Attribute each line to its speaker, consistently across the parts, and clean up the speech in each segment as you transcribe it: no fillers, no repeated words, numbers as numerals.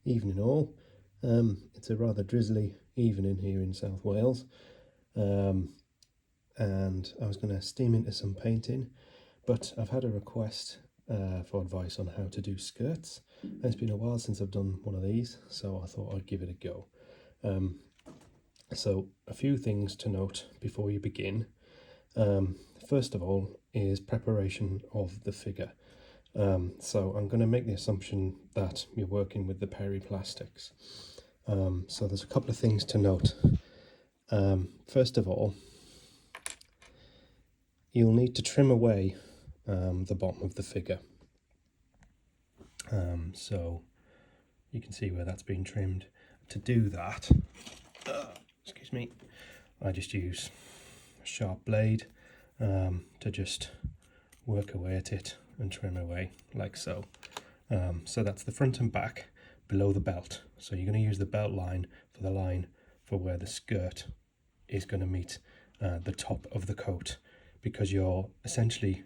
Speaker 1: Evening all. It's a rather drizzly evening here in South Wales, and I was going to steam into some painting, but I've had a request for advice on how to do skirts, and it's been a while since I've done one of these, so I thought I'd give it a go. So a few things to note before you begin. First of all is preparation of the figure. So I'm going to make the assumption that you're working with the periplastics. So there's a couple of things to note. First of all, you'll need to trim away the bottom of the figure. So you can see where that's been trimmed. To do that, excuse me, I just use a sharp blade to just work away at it and trim away like so. So that's the front and back below the belt. So you're going to use the belt line for the line for where the skirt is going to meet the top of the coat, because you're essentially,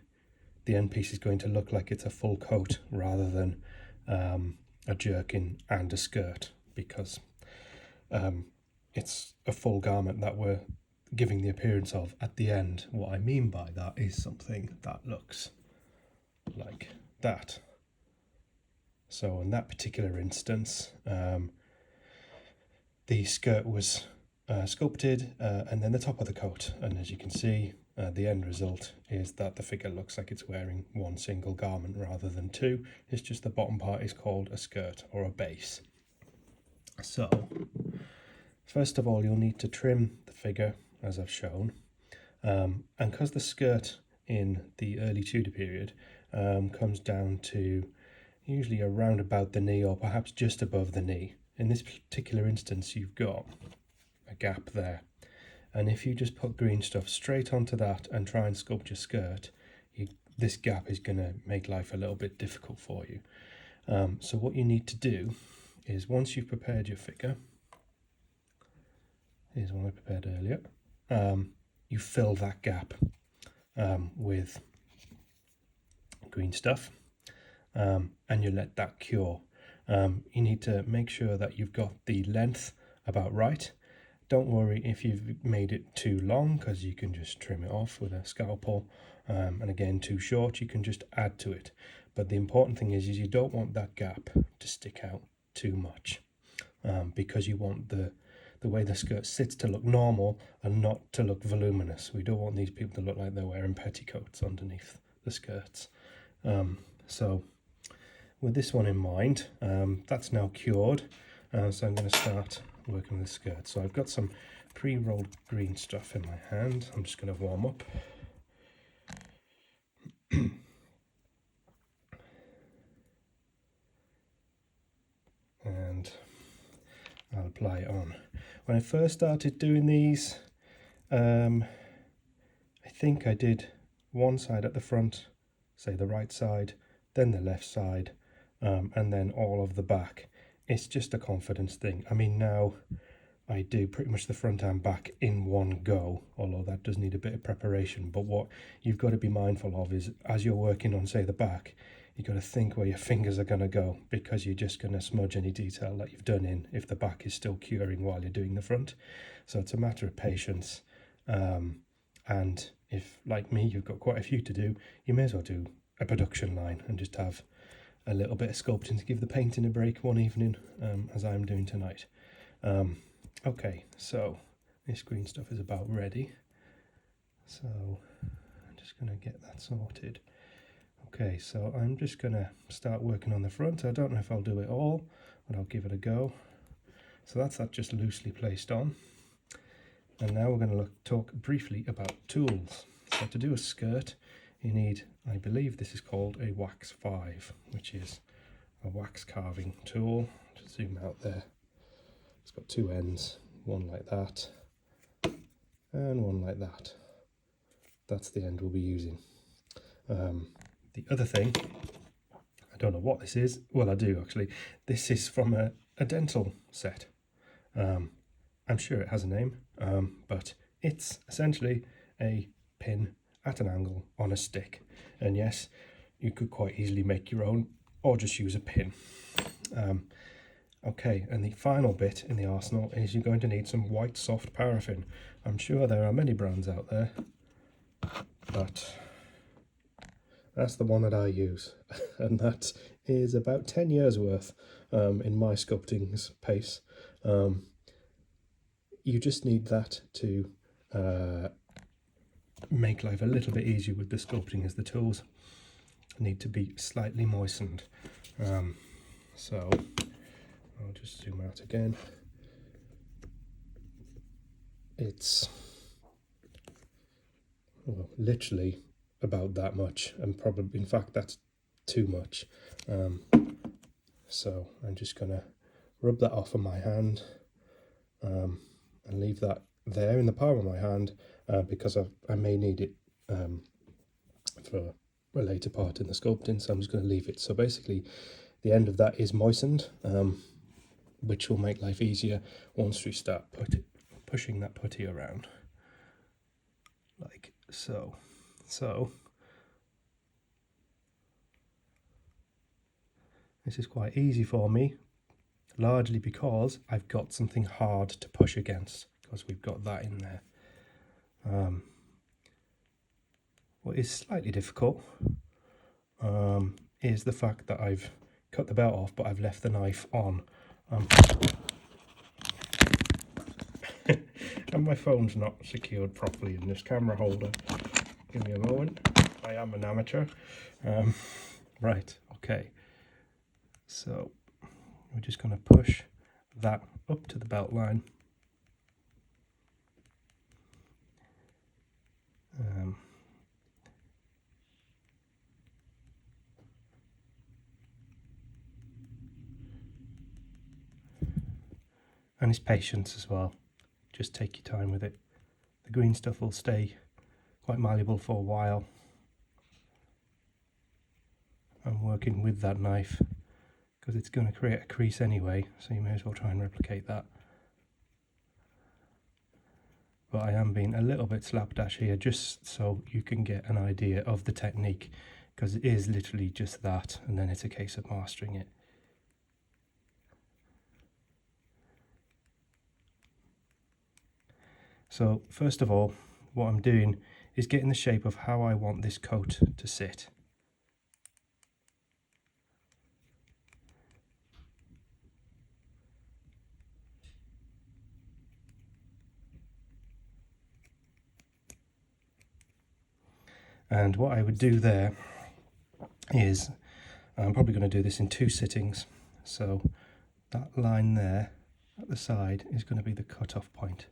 Speaker 1: the end piece is going to look like it's a full coat rather than a jerkin and a skirt, because it's a full garment that we're giving the appearance of at the end. What I mean by that is something that looks like that. So in that particular instance, the skirt was sculpted and then the top of the coat, and as you can see, the end result is that the figure looks like it's wearing one single garment rather than two. It's just the bottom part is called a skirt or a base. So first of all, you'll need to trim the figure as I've shown, and because the skirt in the early Tudor period comes down to usually around about the knee or perhaps just above the knee. In this particular instance, you've got a gap there, and if you just put green stuff straight onto that and try and sculpt your skirt, this gap is going to make life a little bit difficult for you. So what you need to do is, once you've prepared your figure, here's one I prepared earlier, you fill that gap with green stuff, and you let that cure. You need to make sure that you've got the length about right. Don't worry if you've made it too long, because you can just trim it off with a scalpel, and again, too short, you can just add to it. But the important thing is you don't want that gap to stick out too much, because you want the way the skirt sits to look normal and not to look voluminous. We don't want these people to look like they're wearing petticoats underneath the skirts. So with this one in mind, that's now cured, so I'm going to start working with the skirt. So I've got some pre-rolled green stuff in my hand. I'm just going to warm up. And I'll apply it on. When I first started doing these, I think I did one side at the front, say the right side, then the left side, and then all of the back. It's just a confidence thing. I mean, now I do pretty much the front and back in one go, although that does need a bit of preparation. But what you've got to be mindful of is, as you're working on, say, the back, you've got to think where your fingers are going to go, because you're just going to smudge any detail that you've done in if the back is still curing while you're doing the front. So it's a matter of patience. And if, like me, you've got quite a few to do, you may as well do a production line and just have a little bit of sculpting to give the painting a break one evening, as I'm doing tonight. Okay, so this green stuff is about ready. So I'm just going to get that sorted. Okay, so I'm just going to start working on the front. I don't know if I'll do it all, but I'll give it a go. So that's that just loosely placed on. And now we're going to talk briefly about tools. So to do a skirt, you need, I believe this is called a wax 5, which is a wax carving tool. Just zoom out there. It's got two ends, one like that and one like that. That's the end we'll be using. The other thing, I don't know what this is. Well, I do actually. This is from a dental set. I'm sure it has a name, but it's essentially a pin at an angle on a stick. And yes, you could quite easily make your own or just use a pin. Okay, and the final bit in the arsenal is you're going to need some white soft paraffin. I'm sure there are many brands out there, but that's the one that I use, and that is about 10 years worth in my sculpting's pace. You just need that to make life a little bit easier with the sculpting, as the tools need to be slightly moistened. So I'll just zoom out again. It's literally about that much, and probably, in fact, that's too much. So I'm just gonna rub that off on my hand and leave that there in the palm of my hand because I may need it for a later part in the sculpting, so I'm just going to leave it. So basically the end of that is moistened, which will make life easier once we start pushing that putty around like so. So this is quite easy for me, largely because I've got something hard to push against, because we've got that in there. What is slightly difficult is the fact that I've cut the belt off, but I've left the knife on. And my phone's not secured properly in this camera holder. Give me a moment. I am an amateur. Right, okay. So we're just going to push that up to the belt line. And it's patience as well. Just take your time with it. The green stuff will stay quite malleable for a while. I'm working with that knife because it's going to create a crease anyway, so you may as well try and replicate that. But I am being a little bit slapdash here just so you can get an idea of the technique, because it is literally just that, and then it's a case of mastering it. So first of all, what I'm doing is getting the shape of how I want this coat to sit. And what I would do there is, I'm probably going to do this in 2 sittings. So that line there at the side is going to be the cut-off point.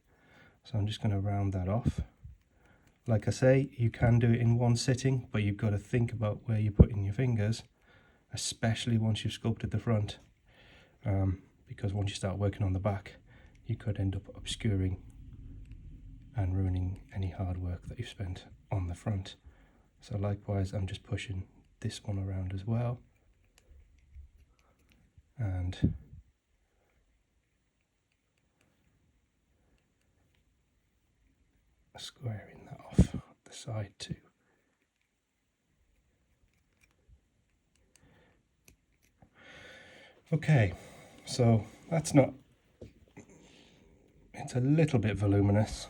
Speaker 1: So I'm just going to round that off. Like I say, you can do it in 1 sitting, but you've got to think about where you're putting your fingers, especially once you've sculpted the front, because once you start working on the back, you could end up obscuring and ruining any hard work that you've spent on the front. So likewise, I'm just pushing this one around as well, and squaring that off the side too. Okay, so that's not, it's a little bit voluminous,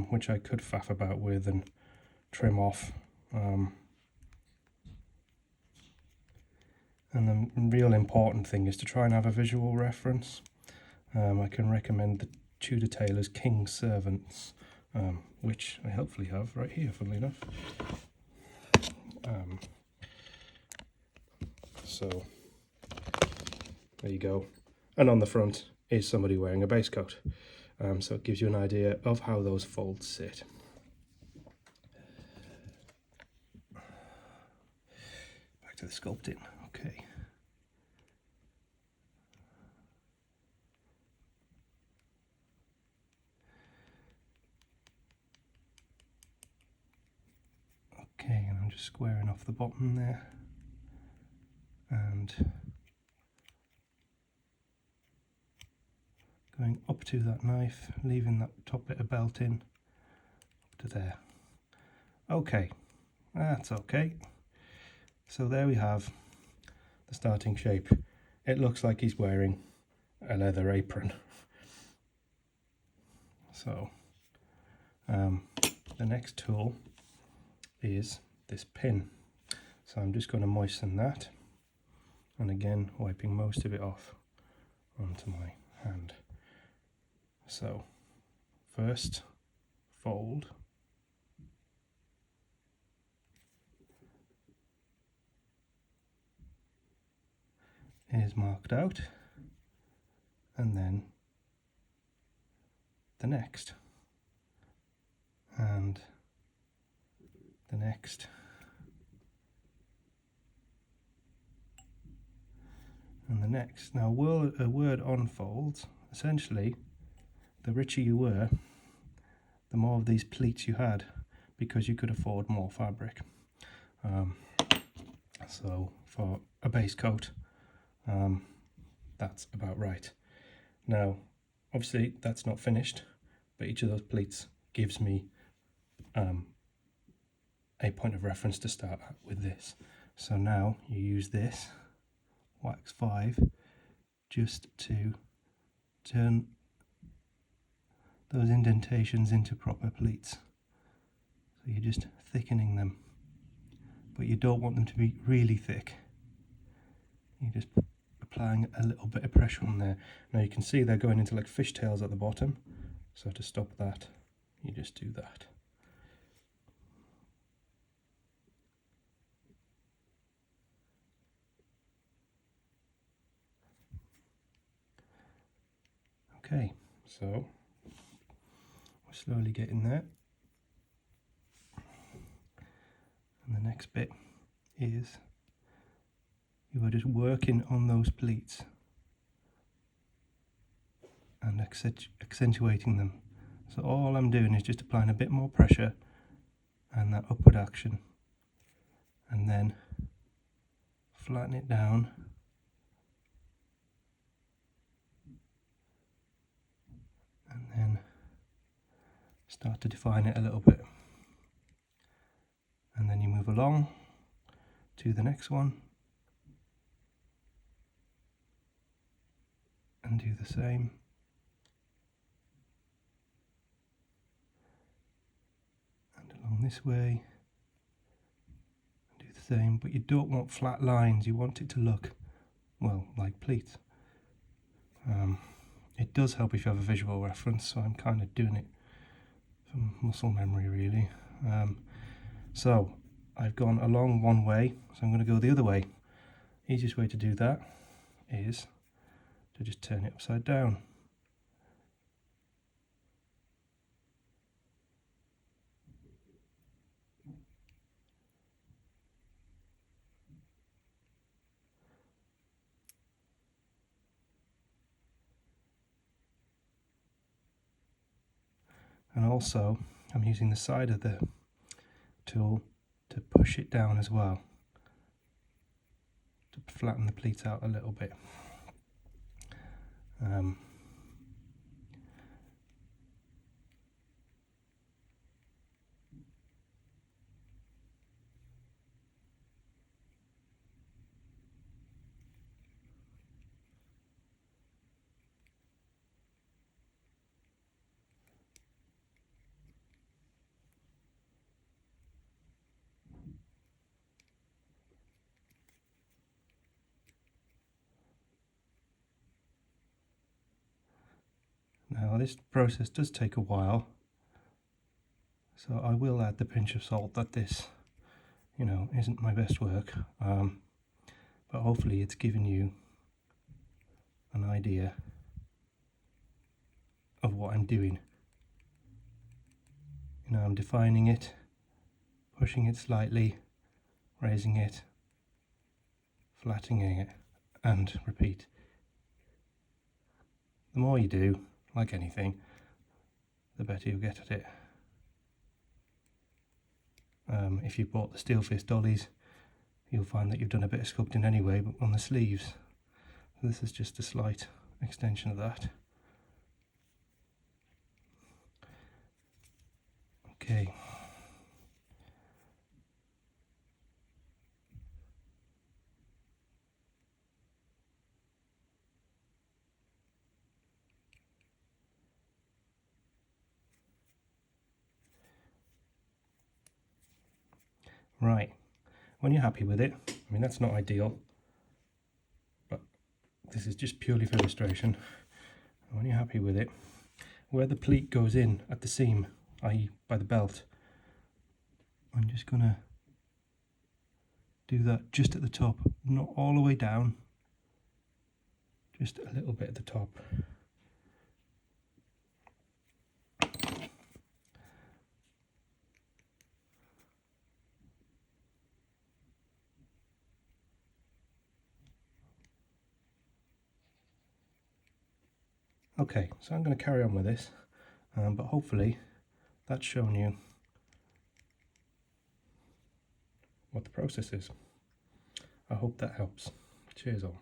Speaker 1: which I could faff about with and trim off. And the real important thing is to try and have a visual reference. I can recommend the Tudor Tailor's King's Servants, which I hopefully have right here, funnily enough. So there you go. And on the front is somebody wearing a base coat. So it gives you an idea of how those folds sit. Back to the sculpting. Okay. Okay, and I'm just squaring off the bottom there, and going up to that knife, leaving that top bit of belt in, up to there. Okay, that's okay. So there we have the starting shape. It looks like he's wearing a leather apron. So the next tool is this pin. So I'm just going to moisten that, and again wiping most of it off onto my hand. So first fold, is marked out, and then the next, and the next, and the next. Now a word unfolds. Essentially, the richer you were, the more of these pleats you had, because you could afford more fabric. So for a base coat, that's about right. Now obviously that's not finished, but each of those pleats gives me a point of reference to start at with this. So now you use this wax 5 just to turn those indentations into proper pleats. So you're just thickening them, but you don't want them to be really thick. You're just applying a little bit of pressure on there. Now you can see they're going into like fishtails at the bottom, so to stop that you just do that. Okay, so we're slowly getting there. And the next bit is you are just working on those pleats and accentuating them. So all I'm doing is just applying a bit more pressure and that upward action, and then flatten it down and then start to define it a little bit, and then you move along to the next one and do the same, and along this way do the same. But you don't want flat lines, you want it to look, well, like pleats. It does help if you have a visual reference, so I'm kind of doing it from muscle memory really. So I've gone along one way, so I'm going to go the other way. Easiest way to do that is to just turn it upside down. And also I'm using the side of the tool to push it down as well, to flatten the pleat out a little bit. Now this process does take a while, so I will add the pinch of salt that this, isn't my best work, but hopefully it's given you an idea of what I'm doing. I'm defining it, pushing it slightly, raising it, flattening it, and repeat. The more you do, like anything, the better you'll get at it. If you bought the steel fist dollies, you'll find that you've done a bit of sculpting anyway, but on the sleeves. So this is just a slight extension of that. Okay. Right, when you're happy with it, I mean that's not ideal, but this is just purely for illustration. When you're happy with it, where the pleat goes in at the seam, i.e. by the belt, I'm just going to do that just at the top, not all the way down, just a little bit at the top. Okay, so I'm going to carry on with this, but hopefully that's shown you what the process is. I hope that helps. Cheers all.